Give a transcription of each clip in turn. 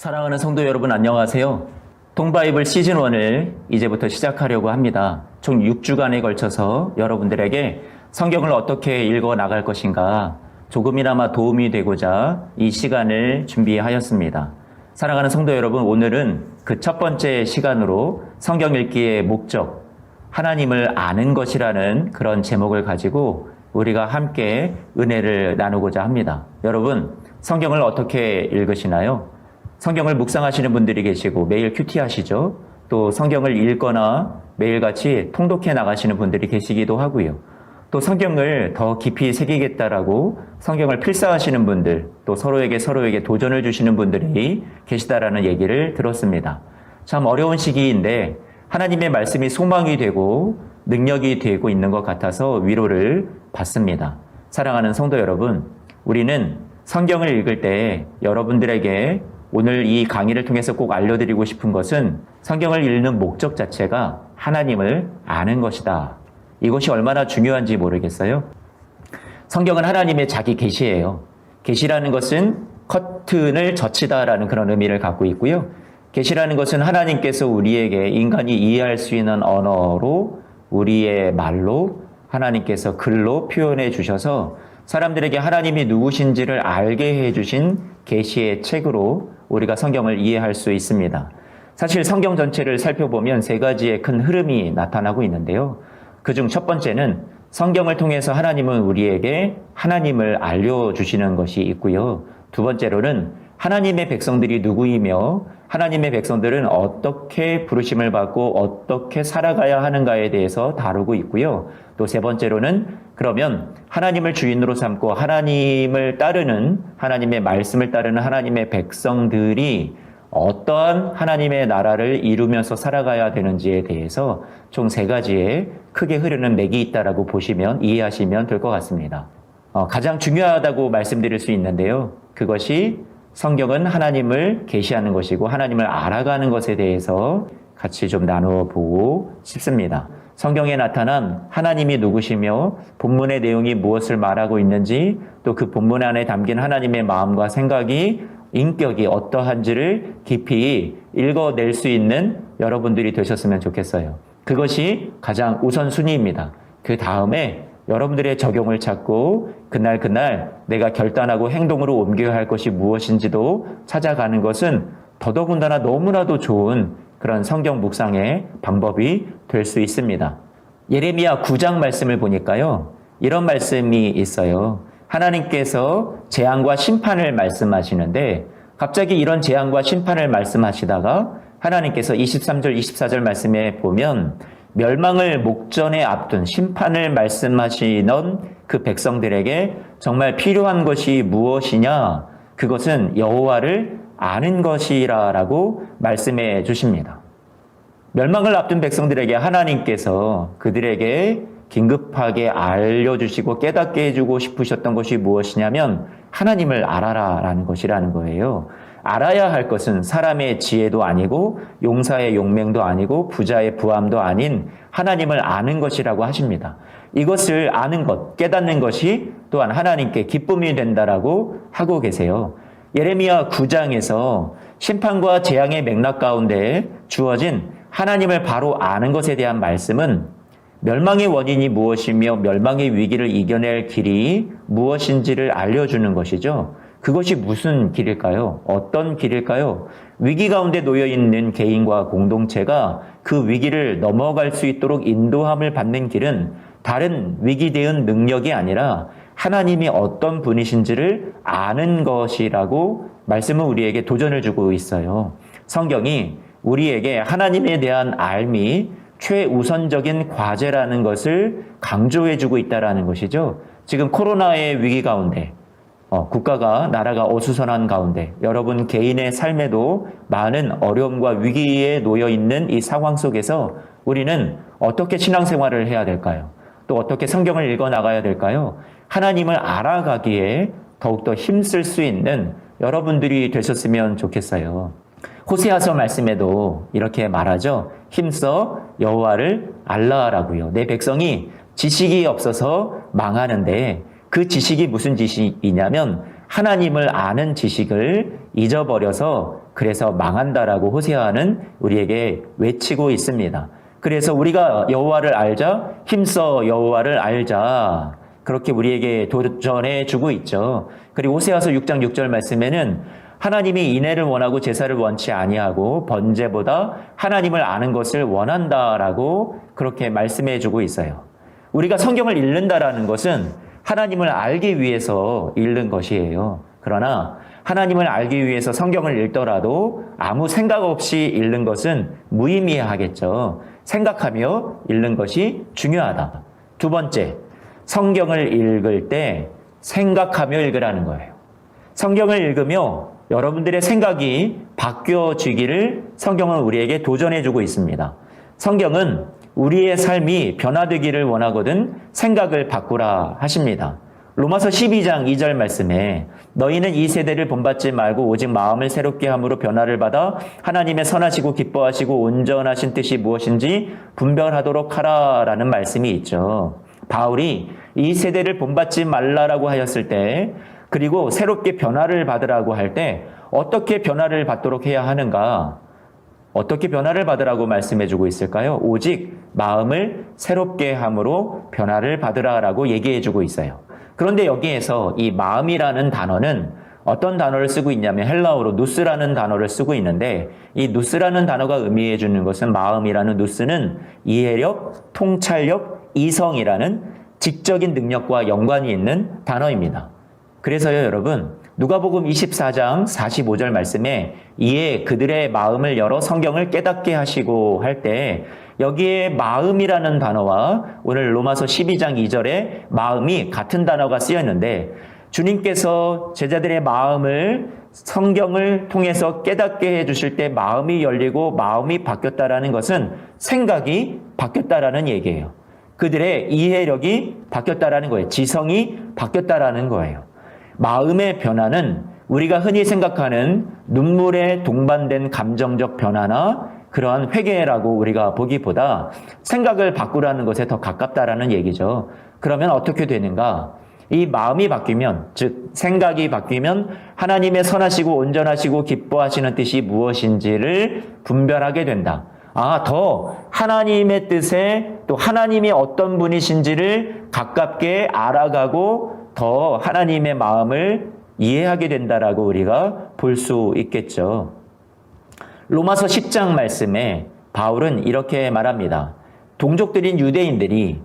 사랑하는 성도 여러분 안녕하세요. 통바이블 시즌 1을 이제부터 시작하려고 합니다. 총 6주간에 걸쳐서 여러분들에게 성경을 어떻게 읽어 나갈 것인가 조금이나마 도움이 되고자 이 시간을 준비하였습니다. 사랑하는 성도 여러분, 오늘은 그 첫 번째 시간으로 성경 읽기의 목적, 하나님을 아는 것이라는 그런 제목을 가지고 우리가 함께 은혜를 나누고자 합니다. 여러분, 성경을 어떻게 읽으시나요? 성경을 묵상하시는 분들이 계시고 매일 큐티하시죠. 또 성경을 읽거나 매일같이 통독해 나가시는 분들이 계시기도 하고요. 또 성경을 더 깊이 새기겠다라고 성경을 필사하시는 분들, 또 서로에게 도전을 주시는 분들이 계시다라는 얘기를 들었습니다. 참 어려운 시기인데 하나님의 말씀이 소망이 되고 능력이 되고 있는 것 같아서 위로를 받습니다. 사랑하는 성도 여러분, 우리는 성경을 읽을 때 여러분들에게 오늘 이 강의를 통해서 꼭 알려드리고 싶은 것은 성경을 읽는 목적 자체가 하나님을 아는 것이다. 이것이 얼마나 중요한지 모르겠어요. 성경은 하나님의 자기 계시예요. 계시라는 것은 커튼을 젖히다라는 그런 의미를 갖고 있고요. 계시라는 것은 하나님께서 우리에게 인간이 이해할 수 있는 언어로 우리의 말로 하나님께서 글로 표현해 주셔서 사람들에게 하나님이 누구신지를 알게 해주신 계시의 책으로 우리가 성경을 이해할 수 있습니다. 사실 성경 전체를 살펴보면 세 가지의 큰 흐름이 나타나고 있는데요. 그중 첫 번째는 성경을 통해서 하나님은 우리에게 하나님을 알려주시는 것이 있고요. 두 번째로는 하나님의 백성들이 누구이며 하나님의 백성들은 어떻게 부르심을 받고 어떻게 살아가야 하는가에 대해서 다루고 있고요. 또 세 번째로는 그러면 하나님을 주인으로 삼고 하나님을 따르는, 하나님의 말씀을 따르는 하나님의 백성들이 어떠한 하나님의 나라를 이루면서 살아가야 되는지에 대해서 총 세 가지의 크게 흐르는 맥이 있다라고 보시면 이해하시면 될 것 같습니다. 가장 중요하다고 말씀드릴 수 있는데요. 그것이 성경은 하나님을 계시하는 것이고 하나님을 알아가는 것에 대해서 같이 좀 나누어 보고 싶습니다. 성경에 나타난 하나님이 누구시며 본문의 내용이 무엇을 말하고 있는지, 또 그 본문 안에 담긴 하나님의 마음과 생각이, 인격이 어떠한지를 깊이 읽어낼 수 있는 여러분들이 되셨으면 좋겠어요. 그것이 가장 우선순위입니다. 그 다음에 여러분들의 적용을 찾고 그날 내가 결단하고 행동으로 옮겨야 할 것이 무엇인지도 찾아가는 것은 더더군다나 너무나도 좋은 그런 성경 묵상의 방법이 될 수 있습니다. 예레미야 9장 말씀을 보니까요, 이런 말씀이 있어요. 하나님께서 재앙과 심판을 말씀하시는데 갑자기 이런 재앙과 심판을 말씀하시다가 하나님께서 23절, 24절 말씀에 보면 멸망을 목전에 앞둔 심판을 말씀하시는 그 백성들에게 정말 필요한 것이 무엇이냐? 그것은 여호와를 아는 것이라고 말씀해 주십니다. 멸망을 앞둔 백성들에게 하나님께서 그들에게 긴급하게 알려주시고 깨닫게 해주고 싶으셨던 것이 무엇이냐면 하나님을 알아라라는 것이라는 거예요. 알아야 할 것은 사람의 지혜도 아니고 용사의 용맹도 아니고 부자의 부함도 아닌 하나님을 아는 것이라고 하십니다. 이것을 아는 것, 깨닫는 것이 또한 하나님께 기쁨이 된다라고 하고 계세요. 예레미야 9장에서 심판과 재앙의 맥락 가운데 주어진 하나님을 바로 아는 것에 대한 말씀은 멸망의 원인이 무엇이며 멸망의 위기를 이겨낼 길이 무엇인지를 알려주는 것이죠. 그것이 무슨 길일까요? 어떤 길일까요? 위기 가운데 놓여있는 개인과 공동체가 그 위기를 넘어갈 수 있도록 인도함을 받는 길은 다른 위기 대응 능력이 아니라 하나님이 어떤 분이신지를 아는 것이라고 말씀은 우리에게 도전을 주고 있어요. 성경이 우리에게 하나님에 대한 알미, 최우선적인 과제라는 것을 강조해주고 있다는 것이죠. 지금 코로나의 위기 가운데 국가가, 나라가 어수선한 가운데 여러분 개인의 삶에도 많은 어려움과 위기에 놓여 있는 이 상황 속에서 우리는 어떻게 신앙생활을 해야 될까요? 또 어떻게 성경을 읽어 나가야 될까요? 하나님을 알아가기에 더욱더 힘쓸 수 있는 여러분들이 되셨으면 좋겠어요. 호세아서 말씀에도 이렇게 말하죠. 힘써 여호와를 알라라고요. 내 백성이 지식이 없어서 망하는데 그 지식이 무슨 지식이냐면 하나님을 아는 지식을 잊어버려서 그래서 망한다라고 호세아는 우리에게 외치고 있습니다. 그래서 우리가 여호와를 알자, 힘써 여호와를 알자, 그렇게 우리에게 도전해 주고 있죠. 그리고 호세아서 6장 6절 말씀에는 하나님이 인애를 원하고 제사를 원치 아니하고 번제보다 하나님을 아는 것을 원한다라고 그렇게 말씀해 주고 있어요. 우리가 성경을 읽는다라는 것은 하나님을 알기 위해서 읽는 것이에요. 그러나 하나님을 알기 위해서 성경을 읽더라도 아무 생각 없이 읽는 것은 무의미하겠죠. 생각하며 읽는 것이 중요하다. 두 번째, 성경을 읽을 때 생각하며 읽으라는 거예요. 성경을 읽으며 여러분들의 생각이 바뀌어지기를 성경은 우리에게 도전해주고 있습니다. 성경은 우리의 삶이 변화되기를 원하거든 생각을 바꾸라 하십니다. 로마서 12장 2절 말씀에 너희는 이 세대를 본받지 말고 오직 마음을 새롭게 함으로 변화를 받아 하나님의 선하시고 기뻐하시고 온전하신 뜻이 무엇인지 분별하도록 하라라는 말씀이 있죠. 바울이 이 세대를 본받지 말라라고 하였을 때, 그리고 새롭게 변화를 받으라고 할 때 어떻게 변화를 받도록 해야 하는가? 어떻게 변화를 받으라고 말씀해주고 있을까요? 오직 마음을 새롭게 함으로 변화를 받으라라고 얘기해주고 있어요. 그런데 여기에서 이 마음이라는 단어는 어떤 단어를 쓰고 있냐면 헬라어로 누스라는 단어를 쓰고 있는데, 이 누스라는 단어가 의미해주는 것은, 마음이라는 누스는 이해력, 통찰력, 이성이라는 지적인 능력과 연관이 있는 단어입니다. 그래서요, 여러분, 누가복음 24장 45절 말씀에 이에 그들의 마음을 열어 성경을 깨닫게 하시고 할 때, 여기에 마음이라는 단어와 오늘 로마서 12장 2절에 마음이 같은 단어가 쓰였는데, 주님께서 제자들의 마음을 성경을 통해서 깨닫게 해주실 때 마음이 열리고 마음이 바뀌었다라는 것은 생각이 바뀌었다라는 얘기예요. 그들의 이해력이 바뀌었다라는 거예요. 지성이 바뀌었다라는 거예요. 마음의 변화는 우리가 흔히 생각하는 눈물에 동반된 감정적 변화나 그러한 회개라고 우리가 보기보다 생각을 바꾸라는 것에 더 가깝다라는 얘기죠. 그러면 어떻게 되는가? 이 마음이 바뀌면, 즉 생각이 바뀌면 하나님의 선하시고 온전하시고 기뻐하시는 뜻이 무엇인지를 분별하게 된다. 더 하나님의 뜻에, 또 하나님이 어떤 분이신지를 가깝게 알아가고 더 하나님의 마음을 이해하게 된다라고 우리가 볼 수 있겠죠. 로마서 10장 말씀에 바울은 이렇게 말합니다. 동족들인 유대인들이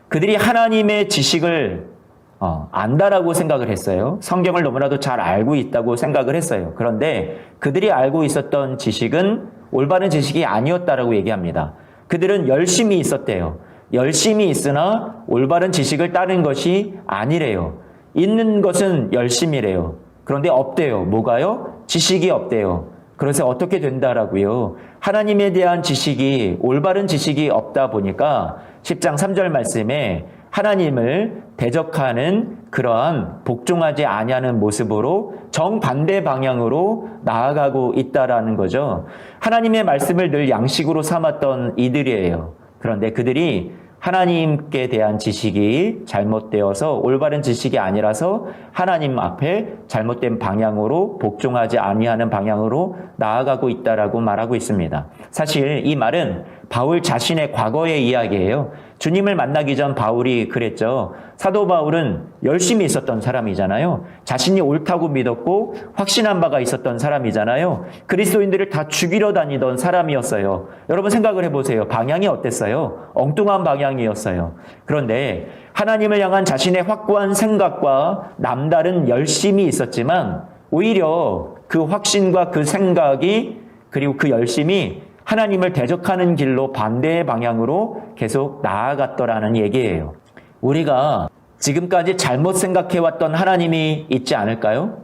그들이 하나님의 지식을 안다라고 생각을 했어요. 성경을 너무나도 잘 알고 있다고 생각을 했어요. 그런데 그들이 알고 있었던 지식은 올바른 지식이 아니었다라고 얘기합니다. 그들은 열심히 있었대요. 열심히 있으나 올바른 지식을 따른 것이 아니래요. 있는 것은 열심이래요. 그런데 없대요. 뭐가요? 지식이 없대요. 그래서 어떻게 된다라고요? 하나님에 대한 지식이, 올바른 지식이 없다 보니까 10장 3절 말씀에 하나님을 대적하는 그러한 복종하지 아니하는 모습으로 정반대 방향으로 나아가고 있다라는 거죠. 하나님의 말씀을 늘 양식으로 삼았던 이들이에요. 그런데 그들이 하나님께 대한 지식이 잘못되어서 올바른 지식이 아니라서 하나님 앞에 잘못된 방향으로 복종하지 아니하는 방향으로 나아가고 있다라고 말하고 있습니다. 사실 이 말은 바울 자신의 과거의 이야기예요. 주님을 만나기 전 바울이 그랬죠. 사도 바울은 열심히 있었던 사람이잖아요. 자신이 옳다고 믿었고 확신한 바가 있었던 사람이잖아요. 그리스도인들을 다 죽이러 다니던 사람이었어요. 여러분 생각을 해보세요. 방향이 어땠어요? 엉뚱한 방향이었어요. 그런데 하나님을 향한 자신의 확고한 생각과 남다른 열심이 있었지만 오히려 그 확신과 그 생각이, 그리고 그 열심이 하나님을 대적하는 길로 반대의 방향으로 계속 나아갔더라는 얘기예요. 우리가 지금까지 잘못 생각해왔던 하나님이 있지 않을까요?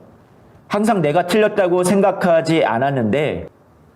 항상 내가 틀렸다고 생각하지 않았는데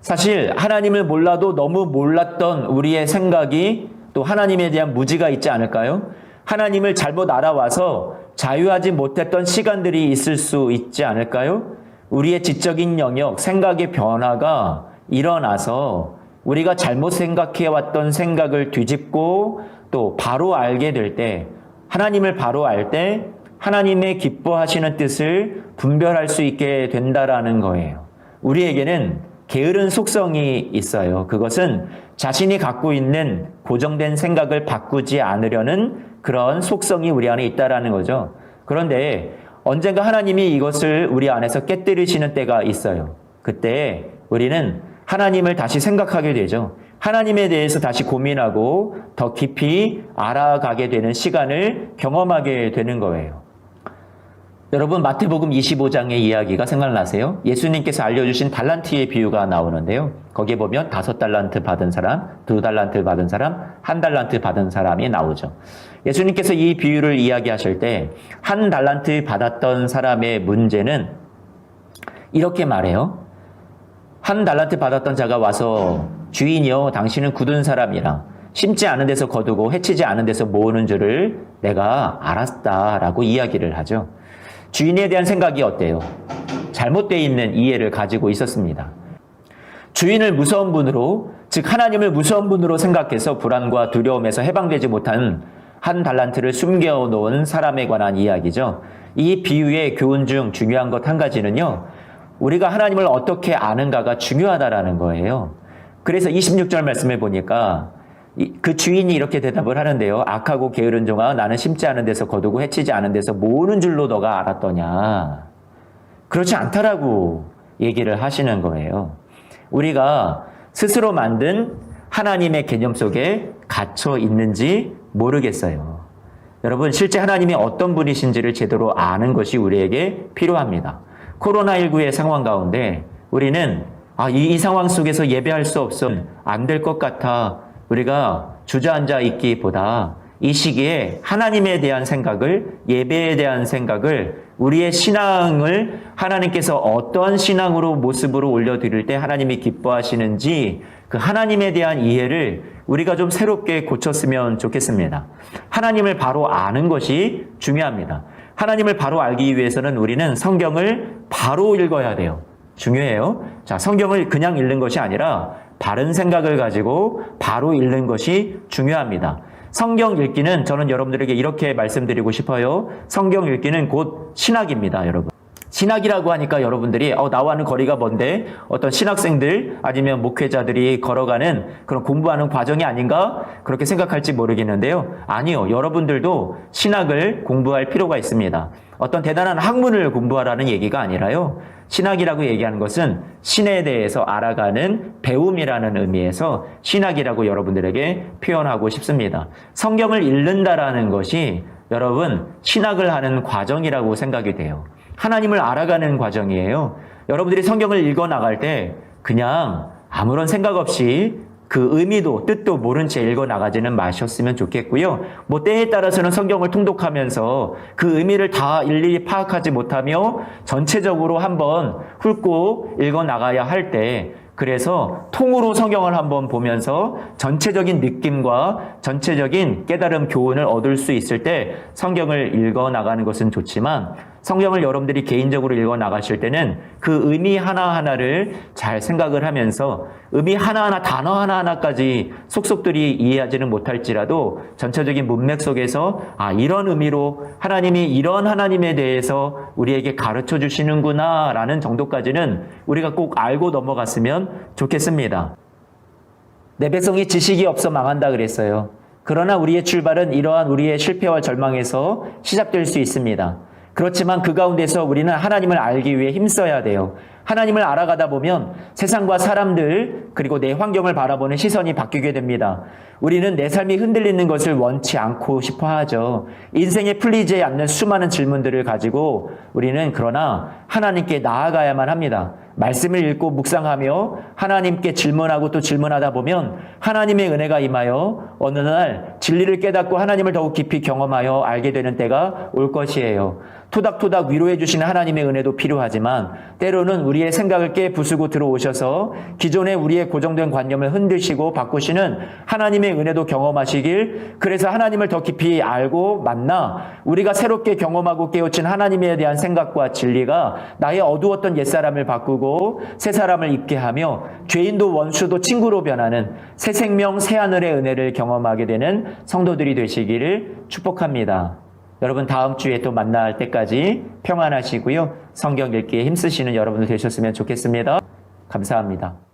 사실 하나님을 몰라도 너무 몰랐던 우리의 생각이 또 하나님에 대한 무지가 있지 않을까요? 하나님을 잘못 알아와서 자유하지 못했던 시간들이 있을 수 있지 않을까요? 우리의 지적인 영역, 생각의 변화가 일어나서 우리가 잘못 생각해왔던 생각을 뒤집고 또 바로 알게 될 때, 하나님을 바로 알 때 하나님의 기뻐하시는 뜻을 분별할 수 있게 된다라는 거예요. 우리에게는 게으른 속성이 있어요. 그것은 자신이 갖고 있는 고정된 생각을 바꾸지 않으려는 그런 속성이 우리 안에 있다라는 거죠. 그런데 언젠가 하나님이 이것을 우리 안에서 깨뜨리시는 때가 있어요. 그때 우리는 하나님을 다시 생각하게 되죠. 하나님에 대해서 다시 고민하고 더 깊이 알아가게 되는 시간을 경험하게 되는 거예요. 여러분, 마태복음 25장의 이야기가 생각나세요? 예수님께서 알려주신 달란트의 비유가 나오는데요. 거기에 보면 5달란트 받은 사람, 2달란트 받은 사람, 1달란트 받은 사람이 나오죠. 예수님께서 이 비유를 이야기하실 때 1달란트 받았던 사람의 문제는 이렇게 말해요. 1달란트 받았던 자가 와서 주인이여, 당신은 굳은 사람이라 심지 않은 데서 거두고 해치지 않은 데서 모으는 줄을 내가 알았다라고 이야기를 하죠. 주인에 대한 생각이 어때요? 잘못되어 있는 이해를 가지고 있었습니다. 주인을 무서운 분으로, 즉 하나님을 무서운 분으로 생각해서 불안과 두려움에서 해방되지 못한 1달란트를 숨겨놓은 사람에 관한 이야기죠. 이 비유의 교훈 중 중요한 것 한 가지는요, 우리가 하나님을 어떻게 아는가가 중요하다라는 거예요. 그래서 26절 말씀에 보니까 그 주인이 이렇게 대답을 하는데요. 악하고 게으른 종아, 나는 심지 않은 데서 거두고 해치지 않은 데서 모으는 줄로 너가 알았더냐. 그렇지 않다라고 얘기를 하시는 거예요. 우리가 스스로 만든 하나님의 개념 속에 갇혀 있는지 모르겠어요. 여러분, 실제 하나님이 어떤 분이신지를 제대로 아는 것이 우리에게 필요합니다. 코로나19의 상황 가운데 우리는 이 상황 속에서 예배할 수 없어, 안 될 것 같아, 우리가 주저앉아 있기보다 이 시기에 하나님에 대한 생각을, 예배에 대한 생각을, 우리의 신앙을 하나님께서 어떤 신앙으로 모습으로 올려드릴 때 하나님이 기뻐하시는지 그 하나님에 대한 이해를 우리가 좀 새롭게 고쳤으면 좋겠습니다. 하나님을 바로 아는 것이 중요합니다. 하나님을 바로 알기 위해서는 우리는 성경을 바로 읽어야 돼요. 중요해요. 자, 성경을 그냥 읽는 것이 아니라 바른 생각을 가지고 바로 읽는 것이 중요합니다. 성경 읽기는 저는 여러분들에게 이렇게 말씀드리고 싶어요. 성경 읽기는 곧 신학입니다, 여러분. 신학이라고 하니까 여러분들이 나와는 거리가 먼데 어떤 신학생들 아니면 목회자들이 걸어가는 그런 공부하는 과정이 아닌가 그렇게 생각할지 모르겠는데요. 아니요. 여러분들도 신학을 공부할 필요가 있습니다. 어떤 대단한 학문을 공부하라는 얘기가 아니라요. 신학이라고 얘기하는 것은 신에 대해서 알아가는 배움이라는 의미에서 신학이라고 여러분들에게 표현하고 싶습니다. 성경을 읽는다라는 것이 여러분 신학을 하는 과정이라고 생각이 돼요. 하나님을 알아가는 과정이에요. 여러분들이 성경을 읽어 나갈 때 그냥 아무런 생각 없이 그 의미도 뜻도 모른 채 읽어 나가지는 마셨으면 좋겠고요. 때에 따라서는 성경을 통독하면서 그 의미를 다 일일이 파악하지 못하며 전체적으로 한번 훑고 읽어 나가야 할 때, 그래서 통으로 성경을 한번 보면서 전체적인 느낌과 전체적인 깨달음, 교훈을 얻을 수 있을 때 성경을 읽어 나가는 것은 좋지만, 성경을 여러분들이 개인적으로 읽어 나가실 때는 그 의미 하나하나를 잘 생각을 하면서 의미 하나하나, 단어 하나하나까지 속속들이 이해하지는 못할지라도 전체적인 문맥 속에서 이런 의미로 하나님이 이런 하나님에 대해서 우리에게 가르쳐 주시는구나 라는 정도까지는 우리가 꼭 알고 넘어갔으면 좋겠습니다. 내 백성이 지식이 없어 망한다 그랬어요. 그러나 우리의 출발은 이러한 우리의 실패와 절망에서 시작될 수 있습니다. 그렇지만 그 가운데서 우리는 하나님을 알기 위해 힘써야 돼요. 하나님을 알아가다 보면 세상과 사람들 그리고 내 환경을 바라보는 시선이 바뀌게 됩니다. 우리는 내 삶이 흔들리는 것을 원치 않고 싶어 하죠. 인생에 풀리지 않는 수많은 질문들을 가지고 우리는 그러나 하나님께 나아가야만 합니다. 말씀을 읽고 묵상하며 하나님께 질문하고 또 질문하다 보면 하나님의 은혜가 임하여 어느 날 진리를 깨닫고 하나님을 더욱 깊이 경험하여 알게 되는 때가 올 것이에요. 토닥토닥 위로해 주시는 하나님의 은혜도 필요하지만 때로는 우리의 생각을 깨부수고 들어오셔서 기존의 우리의 고정된 관념을 흔드시고 바꾸시는 하나님의 은혜도 경험하시길, 그래서 하나님을 더 깊이 알고 만나 우리가 새롭게 경험하고 깨우친 하나님에 대한 생각과 진리가 나의 어두웠던 옛사람을 바꾸고 새 사람을 입게 하며 죄인도 원수도 친구로 변하는 새 생명 새 하늘의 은혜를 경험하게 되는 성도들이 되시기를 축복합니다. 여러분 다음 주에 또 만날 때까지 평안하시고요. 성경 읽기에 힘쓰시는 여러분들 되셨으면 좋겠습니다. 감사합니다.